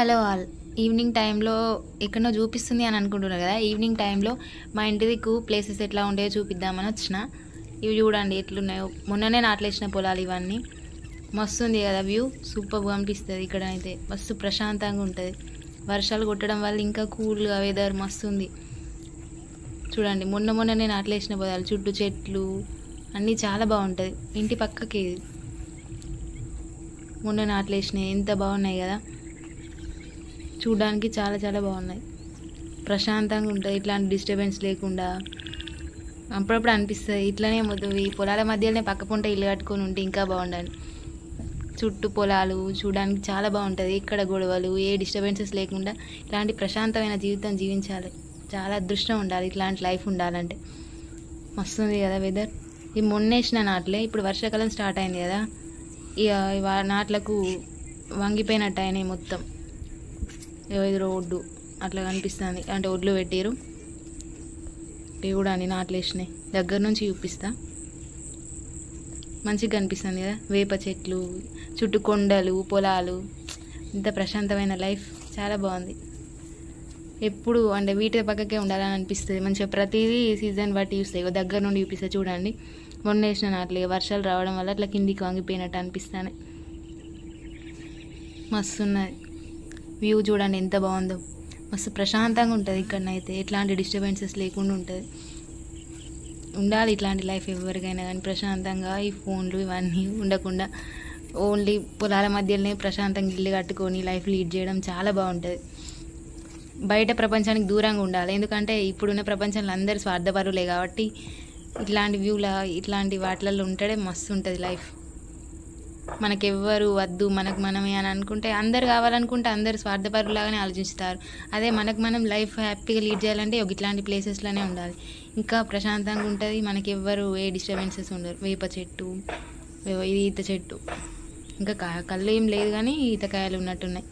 Hello all. Evening టైంలో ఎక్కడనో చూపిస్తుంది అని అనుకుంటున్నారు కదా. ఈవినింగ్ టైంలో మా ఇంటి దిక్కు ప్లేసెస్ ఎట్లా ఉండేవో చూపిద్దామని వచ్చిన. ఇవి చూడండి ఎట్లున్నాయో. మొన్ననే నాట్లేసిన పొలాలు ఇవన్నీ. మస్తు ఉంది కదా వ్యూ. సూపర్గా అనిపిస్తుంది. ఇక్కడ అయితే మస్తు ప్రశాంతంగా ఉంటుంది. వర్షాలు కొట్టడం వల్ల ఇంకా కూల్గా వెదర్ మస్తు ఉంది. చూడండి మొన్ననే నాట్లేసిన పొలాలు, చుట్టూ చెట్లు అన్నీ చాలా బాగుంటుంది. ఇంటి పక్కకి మొన్న నాట్లేసినాయి, ఎంత బాగున్నాయి కదా. చూడడానికి చాలా చాలా బాగున్నాయి. ప్రశాంతంగా ఉంటుంది, ఇట్లాంటి డిస్టర్బెన్స్ లేకుండా. అప్పుడప్పుడు అనిపిస్తుంది ఇట్లనే ఈ పొలాల మధ్యలోనే పక్క పొంట ఇల్లు కట్టుకొని ఉంటే ఇంకా బాగుండాలి. చుట్టూ పొలాలు చూడడానికి చాలా బాగుంటుంది. ఇక్కడ గొడవలు, ఏ డిస్టర్బెన్సెస్ లేకుండా ఇట్లాంటి ప్రశాంతమైన జీవితం జీవించాలి. చాలా అదృష్టం ఉండాలి ఇట్లాంటి లైఫ్ ఉండాలంటే. మస్తుంది కదా వెదర్. ఈ మొన్నేసిన నాట్లే ఇప్పుడు వర్షాకాలం స్టార్ట్ అయింది కదా, ఇక నాట్లకు వంగిపోయినట్టు అయినాయి మొత్తం. ఇది రోడ్డు అట్లా కనిపిస్తుంది, అంటే ఒడ్లు పెట్టారు. ఇవి కూడా అన్ని నాట్లు వేసినాయి. దగ్గర నుంచి చూపిస్తా. మంచిగా కనిపిస్తుంది కదా, వేప చెట్లు, చుట్టూ కొండలు, పొలాలు. ఇంత ప్రశాంతమైన లైఫ్ చాలా బాగుంది. ఎప్పుడు అంటే వీటి పక్కకే ఉండాలని అనిపిస్తుంది. మంచిగా ప్రతిదీ సీజన్ బట్టి చూస్తాయి. దగ్గర నుండి చూపిస్తాయి చూడండి. మొన్న వేసిన నాట్లు వర్షాలు రావడం వల్ల అట్లా కిందికి వంగిపోయినట్టు అనిపిస్తాయి. మస్తు ఉన్నది వ్యూ. చూడండి ఎంత బాగుందో. మస్తు ప్రశాంతంగా ఉంటుంది ఇక్కడనైతే. ఎట్లాంటి డిస్టర్బెన్సెస్ లేకుండా ఉంటుంది. ఉండాలి ఇట్లాంటి లైఫ్ ఎవరికైనా కానీ, ప్రశాంతంగా. ఈ ఫోన్లు ఇవన్నీ ఉండకుండా ఓన్లీ పొలాల మధ్యలోనే ప్రశాంతంగా ఇల్లు కట్టుకొని లైఫ్ లీడ్ చేయడం చాలా బాగుంటుంది. బయట ప్రపంచానికి దూరంగా ఉండాలి. ఎందుకంటే ఇప్పుడున్న ప్రపంచంలో అందరూ స్వార్థపరులే కాబట్టి ఇట్లాంటి వ్యూలా ఇట్లాంటి వాటిలలో ఉంటేనే మస్తు ఉంటుంది లైఫ్. మనకెవ్వరు వద్దు, మనకు మనమే అని అనుకుంటే, అందరు కావాలనుకుంటే అందరు స్వార్థపరులాగానే ఆలోచిస్తారు. అదే మనకు మనం లైఫ్ హ్యాపీగా లీడ్ చేయాలంటే ఇట్లాంటి ప్లేసెస్లోనే ఉండాలి. ఇంకా ప్రశాంతంగా ఉంటుంది. మనకెవ్వరు ఏ డిస్టర్బెన్సెస్ ఉండరు. వేప చెట్టు, ఇది ఈత చెట్టు, ఇంకా కళ్ళు ఏం లేదు కానీ ఈతకాయలు ఉన్నట్టున్నాయి.